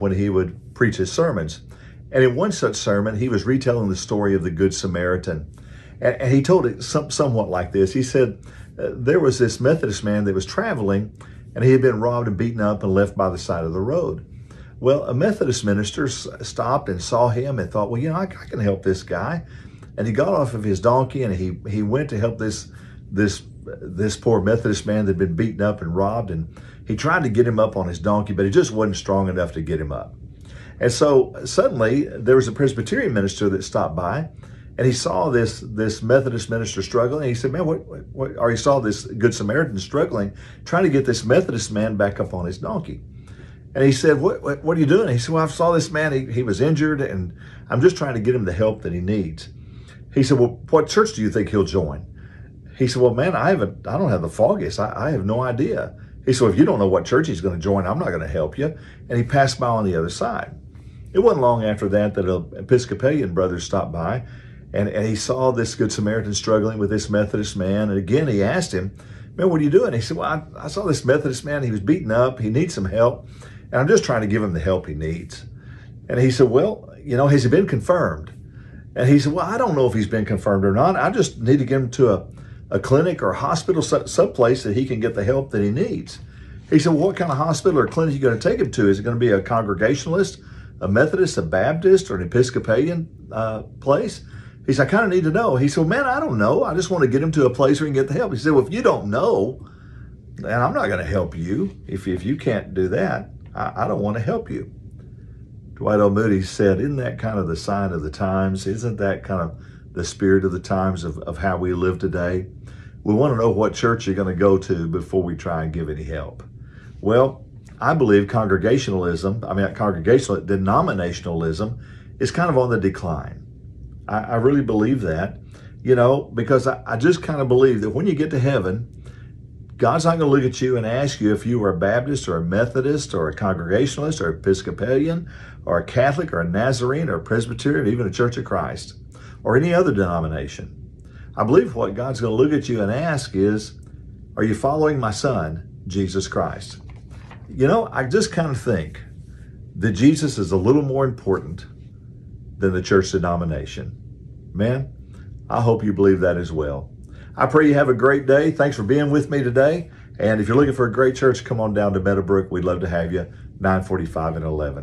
when he would preach his sermons. And in one such sermon, he was retelling the story of the Good Samaritan. And he told it somewhat like this. He said, there was this Methodist man that was traveling, and he had been robbed and beaten up and left by the side of the road. Well, a Methodist minister stopped and saw him and thought, well, I can help this guy. And he got off of his donkey and he went to help this poor Methodist man that had been beaten up and robbed. And he tried to get him up on his donkey, but he just wasn't strong enough to get him up. And so suddenly there was a Presbyterian minister that stopped by, and he saw this Methodist minister struggling. And he said, man, or he saw this Good Samaritan struggling, trying to get this Methodist man back up on his donkey. And he said, what are you doing? He said, well, I saw this man, he was injured, and I'm just trying to get him the help that he needs. He said, well, what church do you think he'll join? He said, well, man, I don't have the foggiest. I have no idea. He said, well, if you don't know what church he's going to join, I'm not going to help you. And he passed by on the other side. It wasn't long after that an Episcopalian brother stopped by, and he saw this Good Samaritan struggling with this Methodist man. And again, he asked him, man, what are you doing? He said, well, I saw this Methodist man. He was beaten up. He needs some help. And I'm just trying to give him the help he needs. And he said, well, has he been confirmed? And he said, well, I don't know if he's been confirmed or not. I just need to get him to a clinic or a hospital, some place that he can get the help that he needs. He said, well, what kind of hospital or clinic are you going to take him to? Is it going to be a Congregationalist, a Methodist, a Baptist, or an Episcopalian place? He said, I kind of need to know. He said, well, man, I don't know. I just want to get him to a place where he can get the help. He said, well, if you don't know, then I'm not going to help you. If you can't do that, I don't want to help you. Dwight L. Moody said, isn't that kind of the sign of the times? Isn't that kind of the spirit of the times of how we live today? We want to know what church you're going to go to before we try and give any help. Well, I believe denominationalism is kind of on the decline. I really believe that, because I just kind of believe that when you get to heaven, God's not going to look at you and ask you if you were a Baptist or a Methodist or a Congregationalist or Episcopalian or a Catholic or a Nazarene or a Presbyterian or even a Church of Christ or any other denomination. I believe what God's going to look at you and ask is, are you following my Son, Jesus Christ? I just kind of think that Jesus is a little more important than the church denomination. Man, I hope you believe that as well. I pray you have a great day. Thanks for being with me today. And if you're looking for a great church, come on down to Meadowbrook. We'd love to have you, 945 and 11.